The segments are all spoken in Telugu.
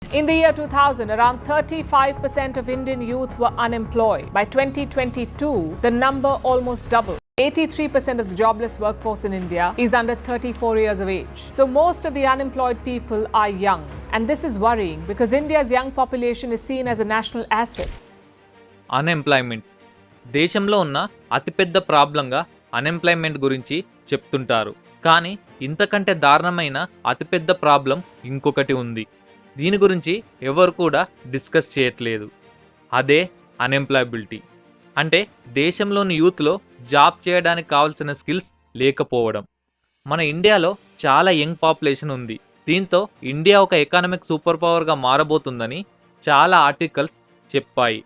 In the year 2000, around 35% of Indian youth were unemployed. By 2022, the number almost doubled. 83% of the jobless workforce in India is under 34 years of age. So most of the unemployed people are young. And this is worrying because India's young population is seen as a national asset. Unemployment దేశంలో ఉన్న అతిపెద్ద ప్రాబ్లంగా అన్ఎంప్లాయ్మెంట్ గురించి చెప్తుంటారు. కానీ ఇంతకంటే దారుణమైన అతిపెద్ద ప్రాబ్లం ఇంకొకటి ఉంది. దీని గురించి ఎవరు కూడా డిస్కస్ చేయట్లేదు. అదే అన్ఎంప్లాయబిలిటీ. అంటే దేశంలోని యూత్లో జాబ్ చేయడానికి కావాల్సిన స్కిల్స్ లేకపోవడం. మన ఇండియాలో చాలా యంగ్ పాపులేషన్ ఉంది. దీంతో ఇండియా ఒక ఎకానమిక్ సూపర్ పవర్గా మారబోతుందని చాలా ఆర్టికల్స్ చెప్పాయి.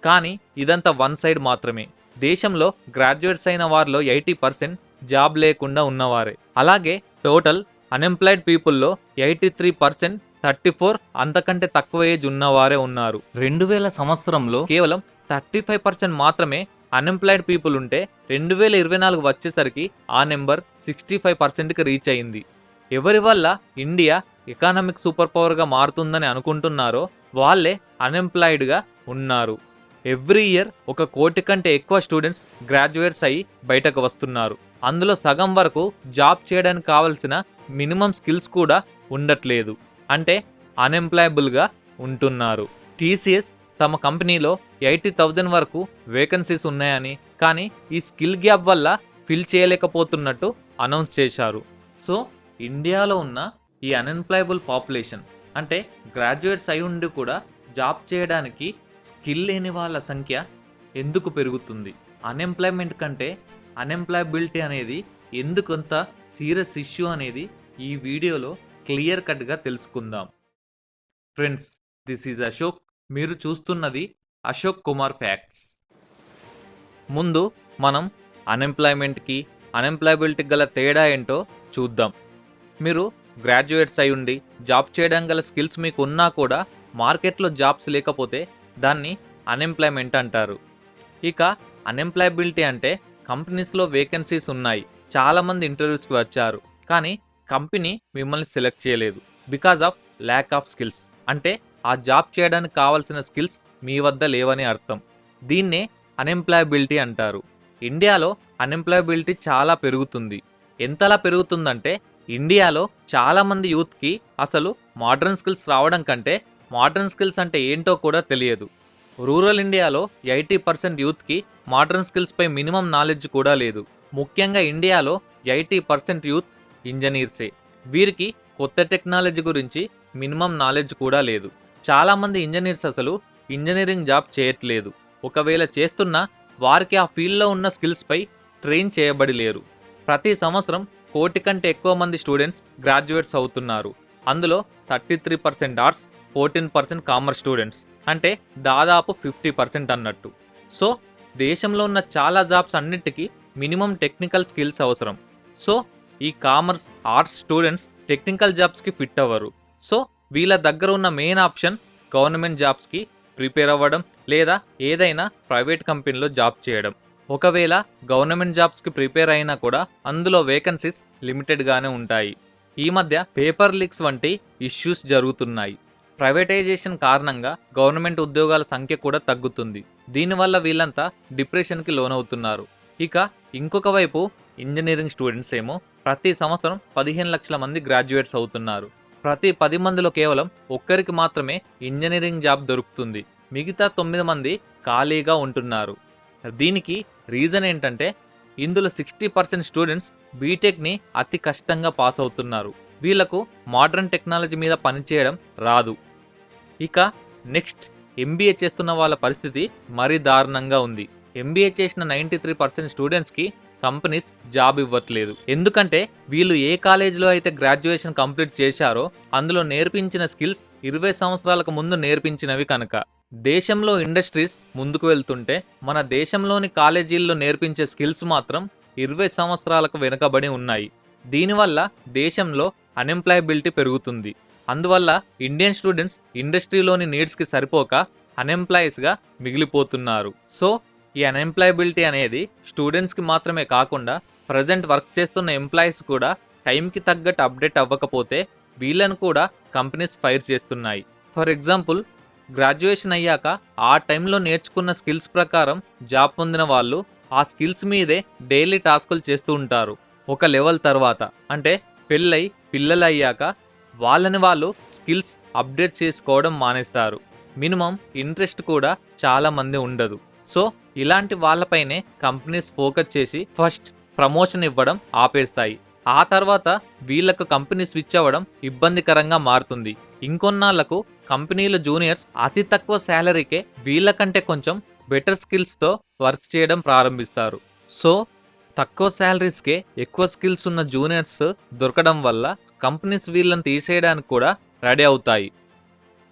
కానీ ఇదంతా వన్ సైడ్ మాత్రమే. దేశంలో గ్రాడ్యుయేట్స్ అయిన వారిలో 80% జాబ్ లేకుండా ఉన్నవారే. అలాగే టోటల్ అన్ఎంప్లాయిడ్ పీపుల్లో 83% 34 అంతకంటే తక్కువ ఏజ్ ఉన్నవారే ఉన్నారు. 2000 సంవత్సరంలో కేవలం 35% మాత్రమే అన్ఎంప్లాయిడ్ పీపుల్ ఉంటే 2024 వచ్చేసరికి ఆ నెంబర్ 65%కి రీచ్ అయింది. ఎవరి వల్ల ఇండియా ఎకానమిక్ సూపర్ పవర్గా మారుతుందని అనుకుంటున్నారో వాళ్ళే అన్ఎంప్లాయిడ్గా ఉన్నారు. ఎవ్రీ ఇయర్ 1 కోటి కంటే ఎక్కువ స్టూడెంట్స్ గ్రాడ్యుయేట్స్ అయ్యి బయటకు వస్తున్నారు. అందులో సగం వరకు జాబ్ చేయడానికి కావాల్సిన మినిమం స్కిల్స్ కూడా ఉండట్లేదు. అంటే అన్ఎంప్లాయబుల్గా ఉంటున్నారు. టీసీఎస్ తమ కంపెనీలో 80,000 వరకు వేకెన్సీస్ ఉన్నాయని, కానీ ఈ స్కిల్ గ్యాప్ వల్ల ఫిల్ చేయలేకపోతున్నట్టు అనౌన్స్ చేశారు. సో ఇండియాలో ఉన్న ఈ అన్ఎంప్లాయబుల్ పాపులేషన్ అంటే గ్రాడ్యుయేట్స్ అయి ఉండి కూడా జాబ్ చేయడానికి స్కిల్ లేని వాళ్ళ సంఖ్య ఎందుకు పెరుగుతుంది? అన్ఎంప్లాయ్మెంట్ కంటే అన్ఎంప్లాయబిలిటీ అనేది ఎందుకంత సీరియస్ ఇష్యూ అనేది ఈ వీడియోలో క్లియర్ కట్గా తెలుసుకుందాం. Friends, this is Ashok. మీరు చూస్తున్నది అశోక్ కుమార్ ఫ్యాక్ట్స్. ముందు మనం అన్ఎంప్లాయ్మెంట్కి అన్ఎంప్లాయబిలిటీకి గల తేడా ఏంటో చూద్దాం. మీరు గ్రాడ్యుయేట్స్ అయి ఉండి జాబ్ చేయడం గల స్కిల్స్ మీకు ఉన్నా కూడా మార్కెట్లో జాబ్స్ లేకపోతే దాన్ని అన్ఎంప్లాయ్మెంట్ అంటారు. ఇక అన్ఎంప్లాయబిలిటీ అంటే కంపెనీస్లో వేకెన్సీస్ ఉన్నాయి, చాలామంది ఇంటర్వ్యూస్కి వచ్చారు, కానీ కంపెనీ మిమ్మల్ని సెలెక్ట్ చేయలేదు because of lack of skills. అంటే ఆ జాబ్ చేయడానికి కావాల్సిన స్కిల్స్ మీ వద్ద లేవని అర్థం. దీన్నే అన్ఎంప్లాయబిలిటీ అంటారు. ఇండియాలో అన్ఎంప్లాయబిలిటీ చాలా పెరుగుతుంది. ఎంతలా పెరుగుతుందంటే ఇండియాలో చాలామంది యూత్కి అసలు మోడర్న్ స్కిల్స్ రావడం కంటే మోడర్న్ స్కిల్స్ అంటే ఏంటో కూడా తెలియదు. రూరల్ ఇండియాలో 80% యూత్కి మోడర్న్ స్కిల్స్పై మినిమం నాలెడ్జ్ కూడా లేదు. ముఖ్యంగా ఇండియాలో 80% యూత్ ఇంజనీర్సే. వీరికి కొత్త టెక్నాలజీ గురించి మినిమం నాలెడ్జ్ కూడా లేదు. చాలామంది ఇంజనీర్స్ అసలు ఇంజనీరింగ్ జాబ్ చేయట్లేదు. ఒకవేళ చేస్తున్నా వారికి ఆ ఫీల్డ్లో ఉన్న స్కిల్స్పై ట్రైన్ చేయబడి లేరు. ప్రతి సంవత్సరం 1 కోటి కంటే ఎక్కువ మంది స్టూడెంట్స్ గ్రాడ్యుయేట్స్ అవుతున్నారు. అందులో 33% ఆర్ట్స్, 14% కామర్స్ స్టూడెంట్స్, అంటే దాదాపు 50% అన్నట్టు. సో దేశంలో ఉన్న చాలా జాబ్స్ అన్నిటికీ మినిమం టెక్నికల్ స్కిల్స్ అవసరం. So e commerce, arts students technical జాబ్స్కి ఫిట్ అవ్వరు. సో వీళ్ళ దగ్గర ఉన్న మెయిన్ ఆప్షన్ గవర్నమెంట్ జాబ్స్కి ప్రిపేర్ అవ్వడం లేదా ఏదైనా ప్రైవేట్ కంపెనీలో జాబ్ చేయడం. ఒకవేళ గవర్నమెంట్ జాబ్స్కి ప్రిపేర్ అయినా కూడా అందులో వేకెన్సీస్ లిమిటెడ్గానే ఉంటాయి. ఈ మధ్య పేపర్ లీక్స్ వంటి ఇష్యూస్ జరుగుతున్నాయి. ప్రైవేటైజేషన్ కారణంగా గవర్నమెంట్ ఉద్యోగాల సంఖ్య కూడా తగ్గుతుంది. దీనివల్ల వీళ్ళంతా డిప్రెషన్కి లోనవుతున్నారు. ఇక ఇంకొక వైపు ఇంజనీరింగ్ స్టూడెంట్స్ ఏమో ప్రతి సంవత్సరం 15 లక్షల మంది గ్రాడ్యుయేట్స్ అవుతున్నారు. ప్రతి 10 మందిలో కేవలం 1 మాత్రమే ఇంజనీరింగ్ జాబ్ దొరుకుతుంది. మిగతా 9 మంది ఖాళీగా ఉంటున్నారు. దీనికి రీజన్ ఏంటంటే ఇందులో 60% స్టూడెంట్స్ బీటెక్ని అతి కష్టంగా పాస్ అవుతున్నారు. వీళ్లకు మోడర్న్ టెక్నాలజీ మీద పనిచేయడం రాదు. ఇక నెక్స్ట్ ఎంబీఏ చేస్తున్న వాళ్ళ పరిస్థితి మరీ దారుణంగా ఉంది. ఎంబీఏ చేసిన 93% స్టూడెంట్స్కి కంపెనీస్ జాబ్ ఇవ్వట్లేదు. ఎందుకంటే వీళ్ళు ఏ కాలేజీలో అయితే గ్రాడ్యుయేషన్ కంప్లీట్ చేశారో అందులో నేర్పించిన స్కిల్స్ 20 సంవత్సరాలకు ముందు నేర్పించినవి కనుక. దేశంలో ఇండస్ట్రీస్ ముందుకు వెళ్తుంటే మన దేశంలోని కాలేజీల్లో నేర్పించే స్కిల్స్ మాత్రం 20 సంవత్సరాలకు వెనుకబడి ఉన్నాయి. దీనివల్ల దేశంలో అన్ఎంప్లాయబిలిటీ పెరుగుతుంది. అందువల్ల ఇండియన్ స్టూడెంట్స్ ఇండస్ట్రీలోని నీడ్స్కి సరిపోక అన్ఎంప్లాయీస్గా మిగిలిపోతున్నారు. సో ఈ అన్ఎంప్లాయబిలిటీ అనేది స్టూడెంట్స్కి మాత్రమే కాకుండా ప్రజెంట్ వర్క్ చేస్తున్న ఎంప్లాయీస్ కూడా టైంకి తగ్గట్టు అప్డేట్ అవ్వకపోతే వీళ్ళను కూడా కంపెనీస్ ఫైర్ చేస్తున్నాయి. ఫర్ ఎగ్జాంపుల్ గ్రాడ్యుయేషన్ అయ్యాక ఆ టైంలో నేర్చుకున్న స్కిల్స్ ప్రకారం జాబ్ పొందిన వాళ్ళు ఆ స్కిల్స్ మీదే డైలీ టాస్కులు చేస్తూ ఉంటారు. ఒక లెవెల్ తర్వాత అంటే పెళ్ళై పిల్లలు అయ్యాక వాళ్ళని వాళ్ళు స్కిల్స్ అప్డేట్ చేసుకోవడం మానేస్తారు. మినిమం ఇంట్రెస్ట్ కూడా చాలా మంది ఉండదు. సో ఇలాంటి వాళ్ళపైనే కంపెనీస్ ఫోకస్ చేసి ఫస్ట్ ప్రమోషన్ ఇవ్వడం ఆపేస్తాయి. ఆ తర్వాత వీళ్ళకు కంపెనీ స్విచ్ అవ్వడం ఇబ్బందికరంగా మారుతుంది. ఇంకొన్నాళ్లకు కంపెనీల జూనియర్స్ అతి తక్కువ శాలరీకే వీళ్ళకంటే కొంచెం బెటర్ స్కిల్స్తో వర్క్ చేయడం ప్రారంభిస్తారు. సో తక్కువ శాలరీస్కే ఎక్కువ స్కిల్స్ ఉన్న జూనియర్స్ దొరకడం వల్ల కంపెనీస్ వీళ్ళని తీసేయడానికి కూడా రెడీ అవుతాయి.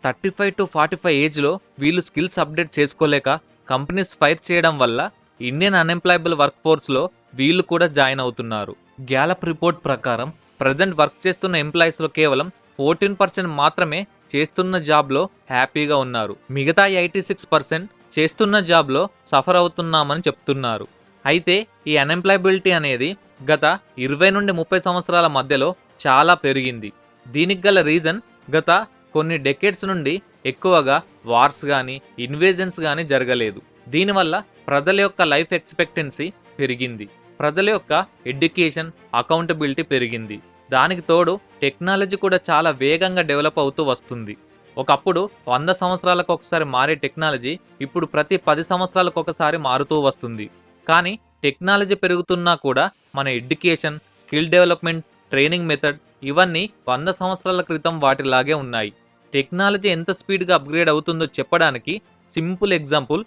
35 to 45 ఏజ్లో వీళ్ళు స్కిల్స్ అప్డేట్ చేసుకోలేక కంపెనీస్ ఫైర్ చేయడం వల్ల ఇండియన్ అన్ఎంప్లాయబుల్ వర్క్ ఫోర్స్లో వీళ్ళు కూడా జాయిన్ అవుతున్నారు. గ్యాలప్ రిపోర్ట్ ప్రకారం ప్రజెంట్ వర్క్ చేస్తున్న ఎంప్లాయీస్లో కేవలం 14% మాత్రమే చేస్తున్న జాబ్లో హ్యాపీగా ఉన్నారు. మిగతా 86% చేస్తున్న జాబ్లో సఫర్ అవుతున్నామని చెప్తున్నారు. అయితే ఈ అన్ఎంప్లాయబిలిటీ అనేది గత 20 నుండి 30 సంవత్సరాల మధ్యలో చాలా పెరిగింది. దీనికి గల రీజన్ గత కొన్ని డెకేడ్స్ నుండి ఎక్కువగా వార్స్ కానీ ఇన్వేజన్స్ కానీ జరగలేదు. దీనివల్ల ప్రజల యొక్క లైఫ్ ఎక్స్పెక్టెన్సీ పెరిగింది. ప్రజల యొక్క ఎడ్యుకేషన్ అకౌంటబిలిటీ పెరిగింది. దానికి తోడు టెక్నాలజీ కూడా చాలా వేగంగా డెవలప్ అవుతూ వస్తుంది. ఒకప్పుడు 100 సంవత్సరాలకు ఒకసారి మారే టెక్నాలజీ ఇప్పుడు ప్రతి 10 సంవత్సరాలకు ఒకసారి మారుతూ వస్తుంది. కానీ టెక్నాలజీ పెరుగుతున్నా కూడా మన education, skill development, training method ఇవన్నీ 100 సంవత్సరాల క్రితం వాటిలాగే ఉన్నాయి. టెక్నాలజీ ఎంత స్పీడ్గా అప్గ్రేడ్ అవుతుందో చెప్పడానికి సింపుల్ ఎగ్జాంపుల్,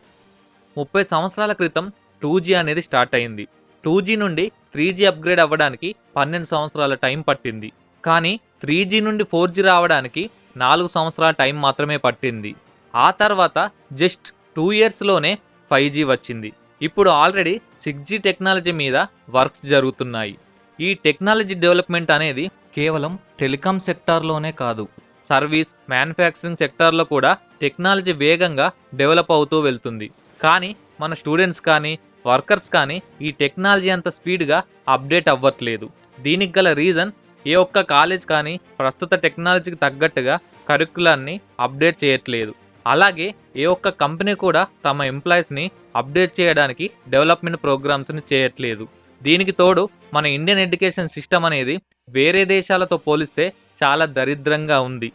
30 సంవత్సరాల క్రితం 2G అనేది స్టార్ట్ అయింది. 2G నుండి 3G అప్గ్రేడ్ అవ్వడానికి 12 సంవత్సరాల టైం పట్టింది. కానీ 3G నుండి 4G రావడానికి 4 సంవత్సరాల టైం మాత్రమే పట్టింది. ఆ తర్వాత జస్ట్ 2 ఇయర్స్లోనే 5G వచ్చింది. ఇప్పుడు ఆల్రెడీ 6G టెక్నాలజీ మీద వర్క్స్ జరుగుతున్నాయి. ఈ టెక్నాలజీ డెవలప్మెంట్ అనేది కేవలం టెలికాం సెక్టార్లోనే కాదు, సర్వీస్, మ్యానుఫ్యాక్చరింగ్ సెక్టార్లో కూడా టెక్నాలజీ వేగంగా డెవలప్ అవుతూ వెళ్తుంది. కానీ మన స్టూడెంట్స్ కానీ వర్కర్స్ కానీ ఈ టెక్నాలజీ అంత స్పీడ్గా అప్డేట్ అవ్వట్లేదు. దీనికి గల రీజన్ ఏ ఒక్క కాలేజ్ కానీ ప్రస్తుత టెక్నాలజీకి తగ్గట్టుగా కరికులాన్ని అప్డేట్ చేయట్లేదు. అలాగే ఏ ఒక్క కంపెనీ కూడా తమ ఎంప్లాయీస్ని అప్డేట్ చేయడానికి డెవలప్మెంట్ ప్రోగ్రామ్స్ని చేయట్లేదు. దీనికి తోడు మన ఇండియన్ ఎడ్యుకేషన్ సిస్టమ్ అనేది వేరే దేశాలతో పోలిస్తే చాలా దరిద్రంగా ఉంది.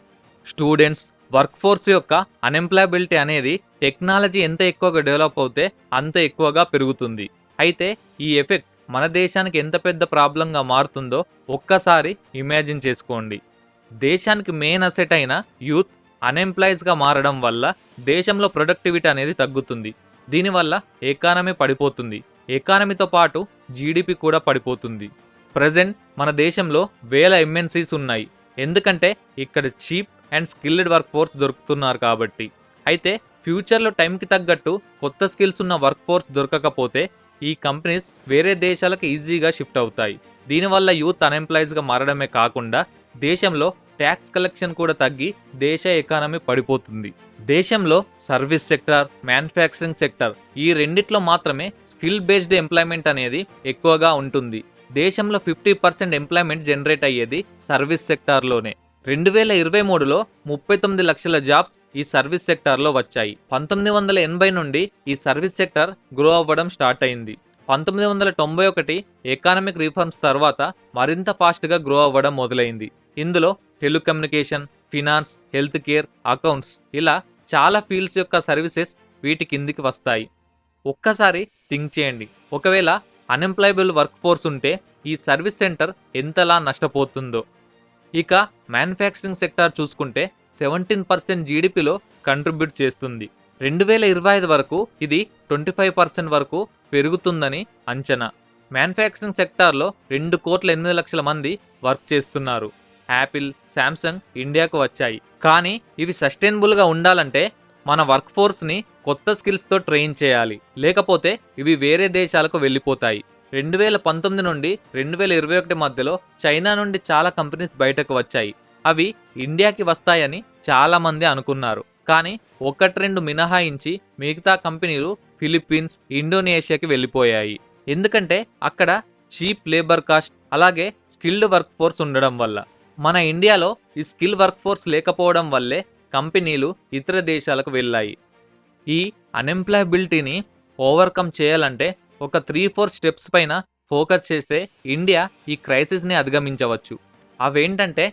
స్టూడెంట్స్, వర్క్ ఫోర్స్ యొక్క అన్ఎంప్లాయబిలిటీ అనేది టెక్నాలజీ ఎంత ఎక్కువగా డెవలప్ అవుతే అంత ఎక్కువగా పెరుగుతుంది. అయితే ఈ ఎఫెక్ట్ మన దేశానికి ఎంత పెద్ద ప్రాబ్లంగా మారుతుందో ఒక్కసారి ఇమాజిన్ చేసుకోండి. దేశానికి మెయిన్ అసెట్ అయిన యూత్ అన్ఎంప్లాయీస్గా మారడం వల్ల దేశంలో ప్రొడక్టివిటీ అనేది తగ్గుతుంది. దీనివల్ల ఎకానమీ పడిపోతుంది. ఎకానమీతో పాటు జీడిపి కూడా పడిపోతుంది. ప్రజెంట్ మన దేశంలో వేల MNCs ఉన్నాయి. ఎందుకంటే ఇక్కడ cheap and skilled workforce దొరుకుతున్నారు కాబట్టి. అయితే ఫ్యూచర్లో టైంకి తగ్గట్టు కొత్త స్కిల్స్ ఉన్న వర్క్ ఫోర్స్ దొరకకపోతే ఈ కంపెనీస్ వేరే దేశాలకు ఈజీగా షిఫ్ట్ అవుతాయి. దీనివల్ల యూత్ అన్ఎంప్లాయీస్గా మారడమే కాకుండా దేశంలో ట్యాక్స్ కలెక్షన్ కూడా తగ్గి దేశ ఎకానమీ పడిపోతుంది. దేశంలో సర్వీస్ సెక్టార్, మ్యానుఫ్యాక్చరింగ్ సెక్టార్ ఈ రెండిట్లో మాత్రమే స్కిల్ బేస్డ్ ఎంప్లాయ్మెంట్ అనేది ఎక్కువగా ఉంటుంది. దేశంలో 50% ఎంప్లాయ్మెంట్ జనరేట్ అయ్యేది సర్వీస్ సెక్టార్లోనే. 2023లో 39 లక్షల జాబ్స్ ఈ సర్వీస్ సెక్టార్లో వచ్చాయి. 1980 నుండి ఈ సర్వీస్ సెక్టార్ గ్రో అవ్వడం స్టార్ట్ అయింది. 1991 ఎకానమిక్ రిఫార్మ్స్ తర్వాత మరింత ఫాస్ట్గా గ్రో అవ్వడం మొదలైంది. ఇందులో telecommunication, finance, health care, accounts ఇలా చాలా ఫీల్డ్స్ యొక్క సర్వీసెస్ వీటి కిందికి వస్తాయి. ఒక్కసారి థింక్ చేయండి, ఒకవేళ అన్ఎంప్లాయబుల్ వర్క్ ఫోర్స్ ఉంటే ఈ సర్వీస్ సెంటర్ ఎంతలా నష్టపోతుందో. ఇక మ్యానుఫ్యాక్చరింగ్ సెక్టార్ చూసుకుంటే 17% జీడిపిలో కంట్రిబ్యూట్ చేస్తుంది. 2025 వరకు ఇది 25% వరకు పెరుగుతుందని అంచనా. మ్యానుఫ్యాక్చరింగ్ సెక్టార్లో 2,08,00,000 మంది వర్క్ చేస్తున్నారు. యాపిల్, శాంసంగ్ ఇండియాకు వచ్చాయి. కానీ ఇవి సస్టైనబుల్గా ఉండాలంటే మన వర్క్ ఫోర్స్ని కొత్త స్కిల్స్తో ట్రైన్ చేయాలి. లేకపోతే ఇవి వేరే దేశాలకు వెళ్ళిపోతాయి. 2019 నుండి 2021 మధ్యలో చైనా నుండి చాలా కంపెనీస్ బయటకు వచ్చాయి. అవి ఇండియాకి వస్తాయని చాలామంది అనుకున్నారు. కానీ 1-2 మినహాయించి మిగతా కంపెనీలు ఫిలిప్పీన్స్, ఇండోనేషియాకి వెళ్ళిపోయాయి. ఎందుకంటే అక్కడ చీప్ లేబర్ కాస్ట్ అలాగే స్కిల్డ్ వర్క్ ఫోర్స్ ఉండడం వల్ల. మన ఇండియాలో ఈ స్కిల్ వర్క్ ఫోర్స్ లేకపోవడం వల్లే కంపెనీలు ఇతర దేశాలకు వెళ్ళాయి. ఈ అన్ఎంప్లాయబిలిటీని ఓవర్కమ్ చేయాలంటే ఒక 3-4 స్టెప్స్ పైన ఫోకస్ చేస్తే ఇండియా ఈ క్రైసిస్ని అధిగమించవచ్చు. అవేంటంటే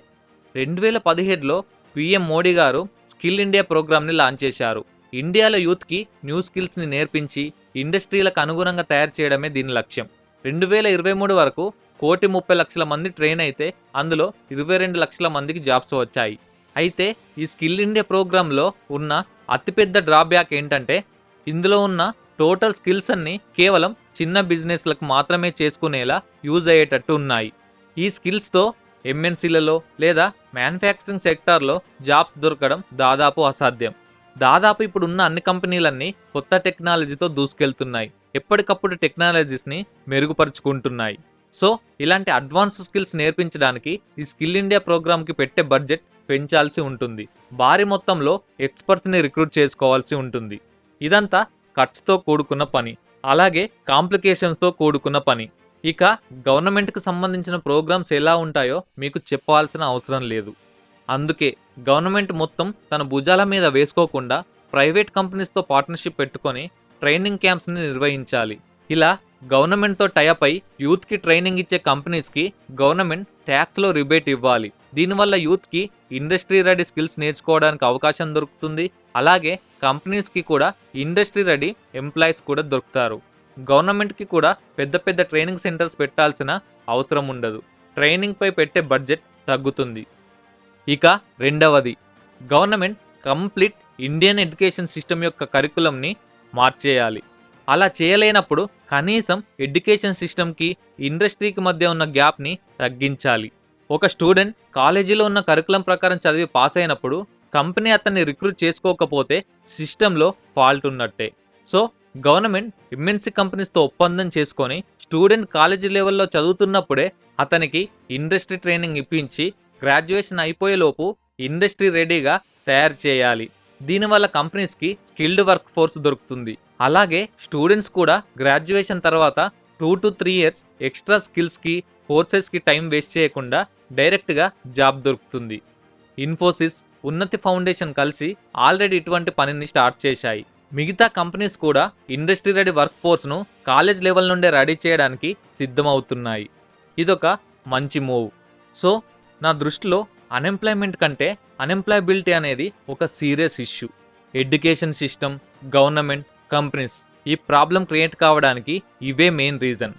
2017లో పిఎం మోడీ గారు స్కిల్ ఇండియా ప్రోగ్రామ్ని లాంచ్ చేశారు. ఇండియాలో యూత్కి న్యూ స్కిల్స్ని నేర్పించి ఇండస్ట్రీలకు అనుగుణంగా తయారు చేయడమే దీని లక్ష్యం. 2023 వరకు 1,30,00,000 మంది ట్రైన్ అయితే అందులో 22 లక్షల మందికి జాబ్స్ వచ్చాయి. అయితే ఈ స్కిల్ ఇండియా ప్రోగ్రాంలో ఉన్న అతిపెద్ద డ్రాబ్యాక్ ఏంటంటే ఇందులో ఉన్న టోటల్ స్కిల్స్ అన్ని కేవలం చిన్న బిజినెస్లకు మాత్రమే చేసుకునేలా యూజ్ అయ్యేటట్టు ఉన్నాయి. ఈ స్కిల్స్తో ఎంఎన్సీలలో లేదా మ్యానుఫ్యాక్చరింగ్ సెక్టార్లో జాబ్స్ దొరకడం దాదాపు అసాధ్యం. దాదాపు ఇప్పుడున్న అన్ని కంపెనీలన్నీ కొత్త టెక్నాలజీతో దూసుకెళ్తున్నాయి. ఎప్పటికప్పుడు టెక్నాలజీస్ని మెరుగుపరుచుకుంటున్నాయి. సో ఇలాంటి అడ్వాన్స్ స్కిల్స్ నేర్పించడానికి ఈ స్కిల్ ఇండియా ప్రోగ్రామ్కి పెట్టే బడ్జెట్ పెంచాల్సి ఉంటుంది. భారీ మొత్తంలో ఎక్స్పర్ట్స్ని రిక్రూట్ చేసుకోవాల్సి ఉంటుంది. ఇదంతా ఖర్చుతో కూడుకున్న పని, అలాగే కాంప్లికేషన్స్తో కూడుకున్న పని. ఇక గవర్నమెంట్కి సంబంధించిన ప్రోగ్రామ్స్ ఎలా ఉంటాయో మీకు చెప్పాల్సిన అవసరం లేదు. అందుకే గవర్నమెంట్ మొత్తం తన భుజాల మీద వేసుకోకుండా ప్రైవేట్ కంపెనీస్తో పార్ట్నర్షిప్ పెట్టుకొని ట్రైనింగ్ క్యాంప్స్ని నిర్వహించాలి. ఇలా గవర్నమెంట్తో టైఅప్ అయి యూత్కి ట్రైనింగ్ ఇచ్చే కంపెనీస్కి గవర్నమెంట్ ట్యాక్స్లో రిబేట్ ఇవ్వాలి. దీనివల్ల యూత్కి ఇండస్ట్రీ రెడీ స్కిల్స్ నేర్చుకోవడానికి అవకాశం దొరుకుతుంది. అలాగే కంపెనీస్కి కూడా ఇండస్ట్రీ రెడీ ఎంప్లాయీస్ కూడా దొరుకుతారు. గవర్నమెంట్కి కూడా పెద్ద పెద్ద ట్రైనింగ్ సెంటర్స్ పెట్టాల్సిన అవసరం ఉండదు. ట్రైనింగ్పై పెట్టే బడ్జెట్ తగ్గుతుంది. ఇక రెండవది, government complete Indian education system యొక్క కరికులంని మార్చేయాలి. అలా చేయలేనప్పుడు కనీసం ఎడ్యుకేషన్ సిస్టమ్కి ఇండస్ట్రీకి మధ్య ఉన్న గ్యాప్ని తగ్గించాలి. ఒక స్టూడెంట్ కాలేజీలో ఉన్న కరికులం ప్రకారం చదివి పాస్ అయినప్పుడు కంపెనీ అతన్ని రిక్రూట్ చేసుకోకపోతే సిస్టంలో ఫాల్ట్ ఉన్నట్టే. సో గవర్నమెంట్ ఎంఎన్సీ కంపెనీస్తో ఒప్పందం చేసుకొని స్టూడెంట్ కాలేజీ లెవెల్లో చదువుతున్నప్పుడే అతనికి ఇండస్ట్రీ ట్రైనింగ్ ఇప్పించి గ్రాడ్యుయేషన్ అయిపోయేలోపు ఇండస్ట్రీ రెడీగా తయారు చేయాలి. దీనివల్ల కంపెనీస్కి స్కిల్డ్ వర్క్ ఫోర్స్ దొరుకుతుంది. అలాగే స్టూడెంట్స్ కూడా గ్రాడ్యుయేషన్ తర్వాత 2 to 3 years ఎక్స్ట్రా స్కిల్స్కి కోర్సెస్కి టైం వేస్ట్ చేయకుండా డైరెక్ట్గా జాబ్ దొరుకుతుంది. ఇన్ఫోసిస్, ఉన్నతి ఫౌండేషన్ కలిసి ఆల్రెడీ ఇటువంటి పనిని స్టార్ట్ చేశాయి. మిగతా కంపెనీస్ కూడా ఇండస్ట్రీ రెడీ వర్క్ ఫోర్స్ను కాలేజ్ లెవెల్ నుండే రెడీ చేయడానికి సిద్ధమవుతున్నాయి. ఇదొక మంచి మూవ్. సో నా దృష్టిలో అన్ఎంప్లాయ్మెంట్ కంటే అన్ఎంప్లాయబిలిటీ అనేది ఒక serious issue. Education system, government, companies ఈ ప్రాబ్లం క్రియేట్ కావడానికి ఇవే మెయిన్ రీజన్.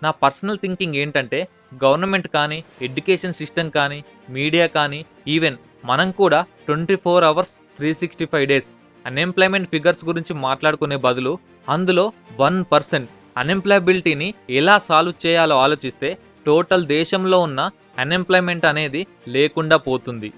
నా పర్సనల్ థింకింగ్ ఏంటంటే గవర్నమెంట్ కానీ, ఎడ్యుకేషన్ సిస్టమ్ కానీ, మీడియా కానీ, ఈవెన్ మనం కూడా 24 hours 365 days అన్ఎంప్లాయ్మెంట్ ఫిగర్స్ గురించి మాట్లాడుకునే బదులు అందులో 1% అన్ఎంప్లాయబిలిటీని ఎలా సాల్వ్ చేయాలో ఆలోచిస్తే టోటల్ దేశంలో ఉన్న అన్ఎంప్లాయ్మెంట్ అనేది లేకుండా పోతుంది.